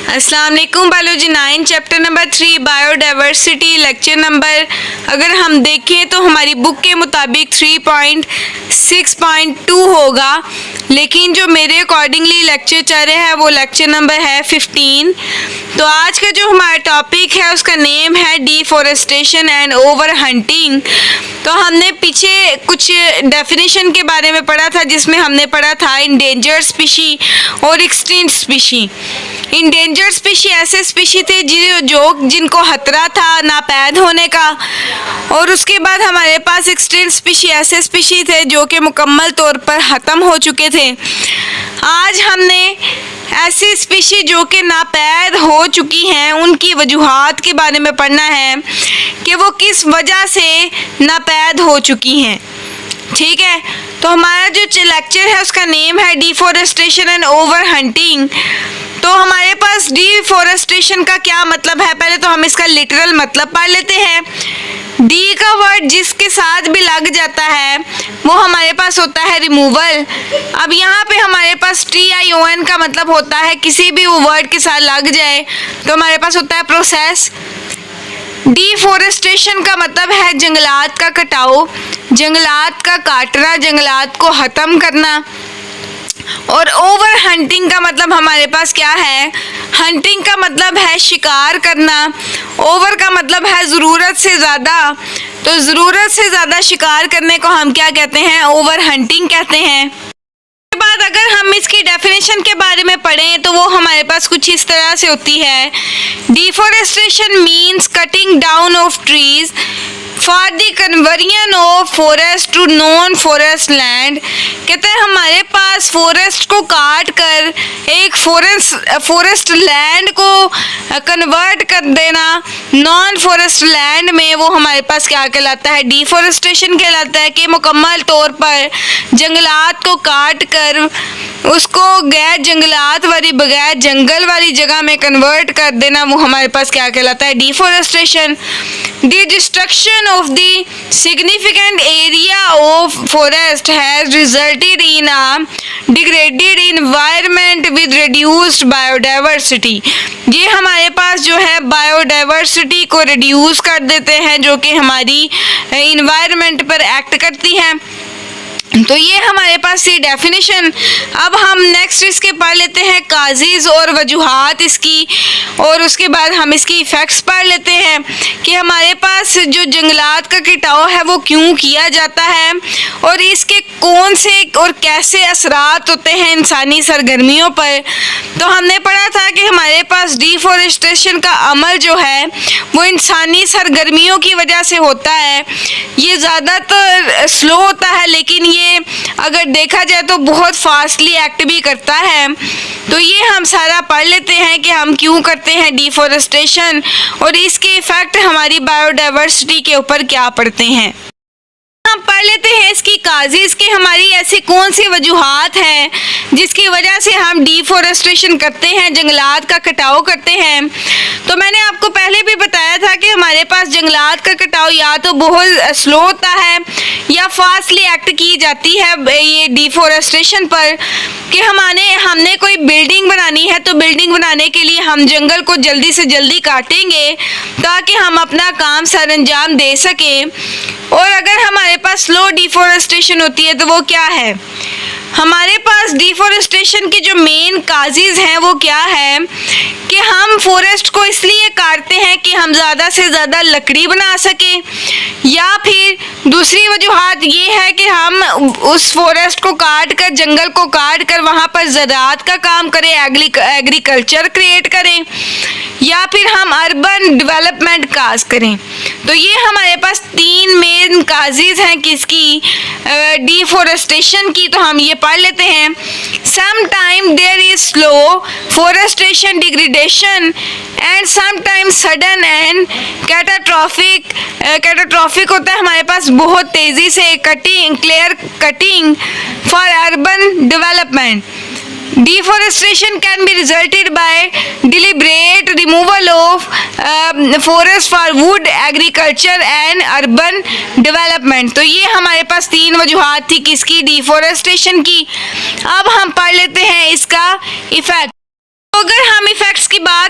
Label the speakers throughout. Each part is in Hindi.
Speaker 1: अस्सलाम वालेकुम। Biology 9 chapter number 3 biodiversity lecture number अगर हम देखें तो हमारी बुक के मुताबिक 3.6.2 होगा, लेकिन जो मेरे अकॉर्डिंगली लेक्चर चल रहे हैं वो लेक्चर नंबर है 15। तो आज का जो हमारा टॉपिक है उसका नेम है डिफॉरेस्टेशन एंड ओवर हंटिंग। तो हमने पीछे कुछ डेफिनेशन के बारे में पढ़ा था, जिसमें हमने पढ़ा था इंडेंजर्ड स्पीशी और एक्सटिंक्ट स्पीशी। इंडेंजर्ड स्पीशी ऐसे स्पीशी थे जिनको खतरा था नापैद होने का, और उसके बाद हमारे पास एक्सटिंक्ट स्पीशी ऐसे स्पीशी थे जो कि मुकम्मल तौर पर ख़त्म हो चुके थे। आज हमने ऐसी स्पीशी जो कि नापैद हो चुकी हैं उनकी वजूहात के बारे में पढ़ना है कि वो किस वजह से नापैद हो चुकी हैं। ठीक है, तो हमारा जो लेक्चर है उसका नेम है डिफॉरेस्टेशन एंड ओवर हंटिंग। तो हमारे पास डिफॉरेस्टेशन का क्या मतलब है, पहले तो हम इसका लिटरल मतलब पढ़ लेते हैं। डी का वर्ड जिसके साथ भी लग जाता है वो हमारे पास होता है रिमूवल। अब यहाँ पे हमारे पास TION का मतलब होता है किसी भी वर्ड के साथ लग जाए तो हमारे पास होता है प्रोसेस। डिफॉरेस्टेशन का मतलब है जंगलात का कटाव, जंगलात का काटना, जंगलात को ख़त्म करना। और ओवर हंटिंग का मतलब हमारे पास क्या है, हंटिंग का मतलब है शिकार करना, ओवर का मतलब है ज़रूरत से ज़्यादा। तो ज़रूरत से ज़्यादा शिकार करने को हम क्या कहते हैं, ओवर हंटिंग कहते हैं। उसके बाद अगर हम इसकी डेफिनेशन के बारे में पढ़ें तो वो हमारे पास कुछ इस तरह से होती है। Deforestation means cutting down of trees for the conversion of forest to non forest land. कहते हैं हमारे पास फॉरेस्ट को काट कर एक फॉरेस्ट लैंड को कन्वर्ट कर देना नॉन फॉरेस्ट लैंड में, वो हमारे पास क्या कहलाता है, डिफॉरेस्टेशन कहलाता है। कि मुकम्मल तौर पर जंगलात को काट कर उसको गैर जंगलात वाली बगैर जंगल वाली जगह में कन्वर्ट कर देना, वो हमारे पास क्या कहलाता है, deforestation. The destruction of the significant area of forest has resulted in a degraded environment with reduced biodiversity। ये हमारे पास जो है बायोडाइवर्सिटी को रिड्यूस कर देते हैं, जो कि हमारी इन्वायरमेंट पर एक्ट करती हैं। तो ये हमारे पास थी डेफिनेशन। अब हम नेक्स्ट इसके पढ़ लेते हैं काजीज और वजूहात इसकी, और उसके बाद हम इसकी इफ़ेक्ट्स पढ़ लेते हैं कि हमारे पास जो जंगलात का कटाव है वो क्यों किया जाता है और इसके कौन से और कैसे असरात होते हैं इंसानी सरगर्मियों पर। तो हमने पढ़ा था कि हमारे पास डिफॉरेस्टेशन का अमल जो है वो इंसानी सरगर्मियों की वजह से होता है। ये ज़्यादातर स्लो होता है, लेकिन ये अगर देखा जाए तो बहुत फास्टली एक्ट भी करता है। तो ये हम सारा पढ़ लेते हैं कि हम क्यों करते हैं डिफॉरेस्टेशन और इसके इफ़ेक्ट हमारी बायोडाइवर्सिटी के ऊपर क्या पड़ते हैं। हम पढ़ लेते हैं इसकी काजीज की हमारी ऐसी कौन सी वजूहात हैं जिसकी वजह से हम डिफॉरेस्टेशन करते हैं, जंगलात का कटाव करते हैं। तो मैंने आपको पहले भी बताया था कि हमारे पास जंगलात का कटाव या तो बहुत स्लो होता है या फास्टली एक्ट की जाती है ये डिफॉरेस्टेशन पर। कि हमने कोई बिल्डिंग बनानी है तो बिल्डिंग बनाने के लिए हम जंगल को जल्दी से जल्दी काटेंगे ताकि हम अपना काम सरअंजाम दे सकें। और अगर हमारे पास स्लो डिफॉरेस्टेशन होती है तो वो क्या है, हमारे पास डिफॉरेस्टेशन की जो मेन काजीज हैं वो क्या है कि हम फॉरेस्ट को इसलिए काटते हैं कि हम ज़्यादा से ज़्यादा लकड़ी बना सकें, या फिर दूसरी वजूहात ये है कि हम उस फॉरेस्ट को काट कर, जंगल को काट कर वहाँ पर ज़राअत का काम करें, एग्रीकल्चर क्रिएट करें, या फिर हम अर्बन डेवलपमेंट काज करें। तो ये हमारे पास तीन मेन काजीज हैं किसकी, डिफॉरेस्टेशन की। तो हम ये पढ़ लेते हैं। Sometime there is slow forestation degradation and sometime sudden and catastrophic होता है हमारे पास बहुत तेज़ी से clear cutting for urban development. Deforestation can be resulted by deliberate removal of forest for wood, agriculture and urban development। तो ये हमारे पास तीन वजूहात थी किसकी, डिफॉरेस्टेशन की। अब हम पढ़ लेते हैं इसका इफेक्ट। अगर हम इफेक्ट्स की बात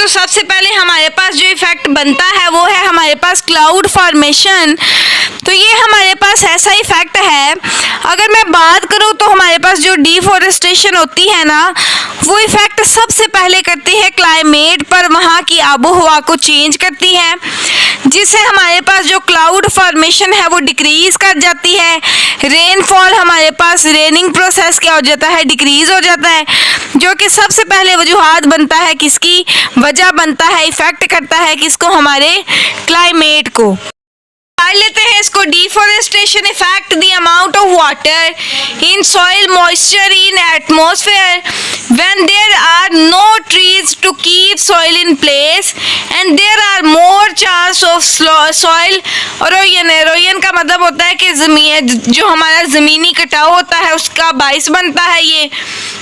Speaker 1: तो सबसे पहले हमारे पास जो इफेक्ट बनता है वो है हमारे पास क्लाउड फॉर्मेशन। तो ये हमारे पास ऐसा इफेक्ट है, अगर मैं बात करूँ तो हमारे पास जो डिफॉरेस्टेशन होती है ना, वो इफेक्ट सबसे पहले करती है क्लाइमेट पर, वहाँ की आबो हवा को चेंज करती है, जिससे हमारे पास जो क्लाउड फॉर्मेशन है वो डिक्रीज कर जाती है। रेनफॉल हमारे पास रेनिंग प्रोसेस क्या हो जाता है, डिक्रीज हो जाता है, जो कि सबसे पहले वजूहात बनता है किसकी वजह बनता है, इफेक्ट करता है किसको, हमारे क्लाइमेट को। लेते हैं इसको, deforestation effect the amount of water in soil moisture in atmosphere when there are no trees to keep soil in place and there are more chance of soil erosion. Erosion का मतलब होता है कि जमीन जो हमारा ज़मीनी कटाव होता है उसका बाइस बनता है। ये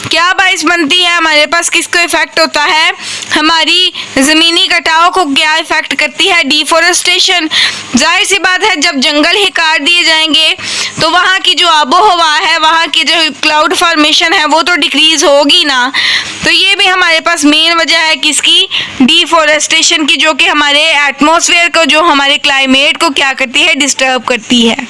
Speaker 1: क्या बाइस बनती है, हमारे पास किसको इफेक्ट होता है, हमारी ज़मीनी कटाव को क्या इफेक्ट करती है, डिफॉरेस्टेशन। जाहिर सी बात है, जब जंगल ही काट दिए जाएंगे तो वहाँ की जो आबो हवा है, वहाँ की जो क्लाउड फॉर्मेशन है वो तो डिक्रीज होगी ना। तो ये भी हमारे पास मेन वजह है किसकी, डिफॉरेस्टेशन की, जो कि हमारे एटमॉस्फेयर को, जो हमारे क्लाइमेट को क्या करती है, डिस्टर्ब करती है।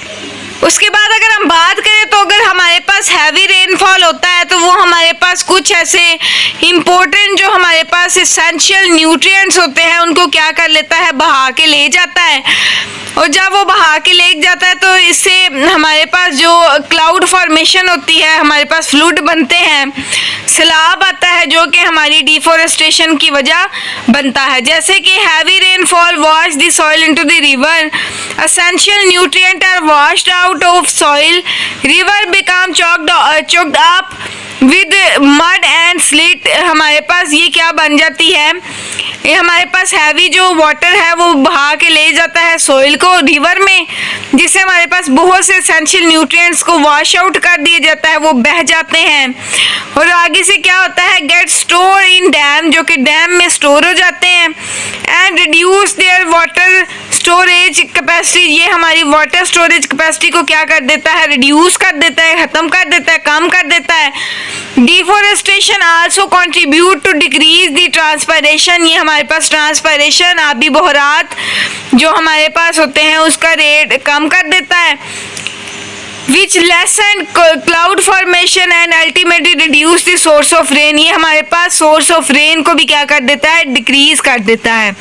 Speaker 1: उसके बाद अगर हम बात करें तो अगर हमारे पास हैवी रेनफॉल होता है तो वो हमारे पास कुछ ऐसे इम्पोर्टेंट जो हमारे पास एसेंशियल न्यूट्रिएंट्स होते हैं उनको क्या कर लेता है, बहा के ले जाता है। और जब वो बहा के ले जाता है तो इससे हमारे पास जो क्लाउड फॉर्मेशन होती है, हमारे पास फ्लूड बनते हैं, सैलाब आता है, जो कि हमारी डिफॉरेस्टेशन की वजह बनता है। जैसे कि heavy rainfall wash the soil into the river, essential nutrient are washed out of soil, river become choked up with mud and slit. हमारे पास ये क्या बन जाती है, ये हमारे पास हैवी जो वाटर है वो बहा के ले जाता है सॉइल को रिवर में, जिससे हमारे पास बहुत से एसेंशियल न्यूट्रिएंट्स को वॉश आउट कर दिया जाता है, वो बह जाते हैं। और आगे से क्या होता है, गेट स्टोर इन डैम, जो कि डैम में स्टोर हो जाते हैं, and reduce there water storage capacity. ये हमारी वाटर स्टोरेज कैपेसिटी को क्या कर देता है, रिड्यूस कर देता है, ख़त्म कर देता है, कम कर देता है। Deforestation also contribute to decrease the transpiration. ये हमारे पास ट्रांसपायरेशन, आबी बहरात जो हमारे पास होते हैं उसका रेट कम कर देता है, विच lesson cloud formation and ultimately reduce the source of rain. ये हमारे पास सोर्स ऑफ रेन को भी क्या कर देता है, डिक्रीज कर देता है।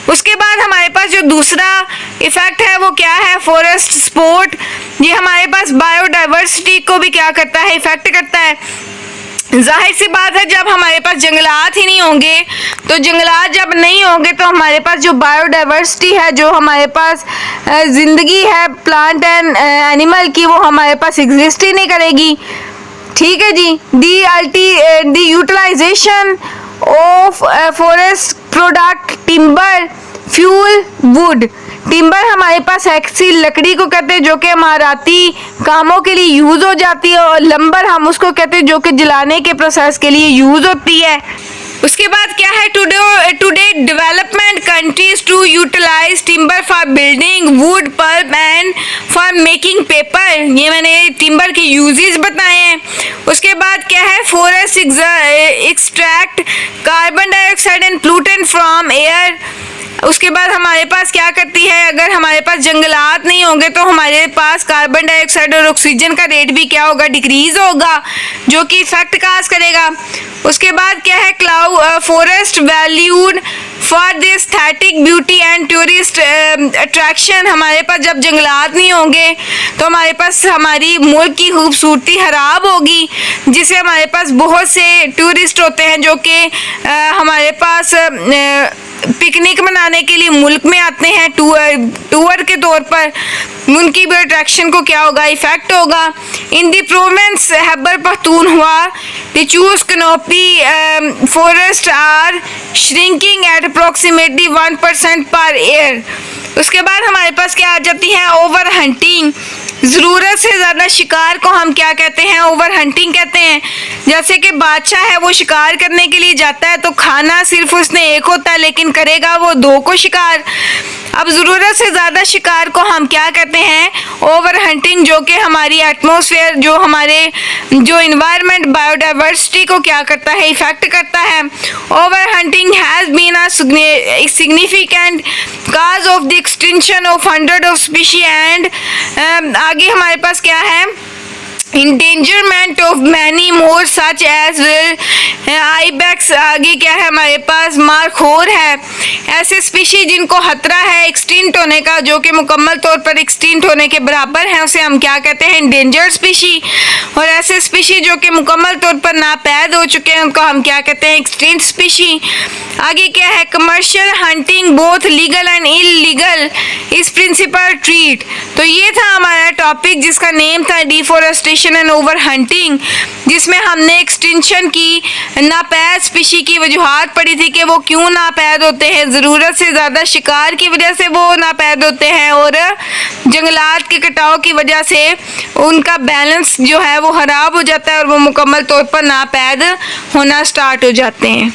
Speaker 1: उसके बाद हमारे पास जो दूसरा इफेक्ट है वो क्या है, फॉरेस्ट स्पोर्ट। ये हमारे पास बायोडाइवर्सिटी को भी क्या करता है, इफेक्ट करता है। जाहिर सी बात है, जब हमारे पास जंगलात ही नहीं होंगे, तो जंगलात जब नहीं होंगे तो हमारे पास जो बायोडाइवर्सिटी है, जो हमारे पास ज़िंदगी है प्लांट एंड एनिमल की, वो हमारे पास एग्जिस्ट ही नहीं करेगी। ठीक है जी। The utilisation of forest product timber fuel wood. Timber हमारे पास ऐसी लकड़ी को कहते हैं जो कि इमारती कामों के लिए यूज़ हो जाती है, और लंबर हम उसको कहते हैं जो कि जलाने के प्रोसेस के लिए यूज़ होती है। उसके बाद क्या है, today development countries to utilize timber for building wood pulp and for making paper. ये मैंने टिम्बर के यूजेस बताए हैं। उसके बाद क्या है, forest extract carbon dioxide and प्लूटेंट from air. उसके बाद हमारे पास क्या करती है, अगर हमारे पास जंगलात नहीं होंगे तो हमारे पास कार्बन डाइऑक्साइड और ऑक्सीजन का रेट भी क्या होगा, डिक्रीज होगा, जो कि इफेक्ट काज करेगा। उसके बाद क्या है, forest valued for the aesthetic beauty and tourist attraction. हमारे पास जब जंगलात नहीं होंगे तो हमारे पास हमारी मुल्क की खूबसूरती खराब होगी, जिससे हमारे पास बहुत से टूरिस्ट होते हैं जो कि हमारे पास पिकनिक मनाने के लिए मुल्क में आते हैं टूर के तौर पर, उनकी भी अट्रैक्शन को क्या होगा, इफेक्ट होगा। In the province Khyber Pakhtunkhwa the choose canopy forest are shrinking at approximately 1% per year. उसके बाद हमारे पास क्या आ जाती है, ओवर हंटिंग। ज़रूरत से ज़्यादा शिकार को हम क्या कहते हैं, ओवर हंटिंग कहते हैं। जैसे कि बादशाह है, वो शिकार करने के लिए जाता है तो खाना सिर्फ उसने एक होता है, लेकिन करेगा वो 2 को शिकार। अब ज़रूरत से ज़्यादा शिकार को हम क्या कहते हैं, ओवर हंटिंग, जो कि हमारी एटमॉस्फेयर, जो हमारे जो इन्वायरमेंट बायोडाइवर्सिटी को क्या करता है, इफेक्ट करता है। Over hunting has has been a significant cause of the extinction of hundreds of species and आगे हमारे पास क्या है, endangerment of many more such as ibex, आगे क्या है हमारे पास, मारखोर है, ऐसे स्पीशी जिनको खतरा है एक्सटिंक्ट होने का, जो कि मुकम्मल तौर पर एक्सटिंक्ट होने के बराबर है, उसे हम क्या कहते हैं, इंडेंजर्ड स्पीशी। और ऐसे स्पीशी जो कि मुकम्मल तौर पर नापैद हो चुके हैं, उनको हम क्या कहते हैं, एक्सटिंक्ट स्पीशी। आगे क्या है, commercial hunting both legal and illegal इस प्रिंसिपल ट्रीट। तो ये था हमारा टॉपिक जिसका नेम था डिफॉरेस्टेशन एंड ओवर हंटिंग, जिसमें हमने एक्सटिंक्शन की नापैद स्पीशी की वजूहात पढ़ी थी कि वो क्यों नापैद होते हैं, ज़रूरत से ज़्यादा शिकार की वजह से वो नापैद होते हैं, और जंगलात के कटाव की वजह से उनका बैलेंस जो है वो ख़राब हो जाता है और वो मुकम्मल तौर पर नापैद होना स्टार्ट हो जाते हैं।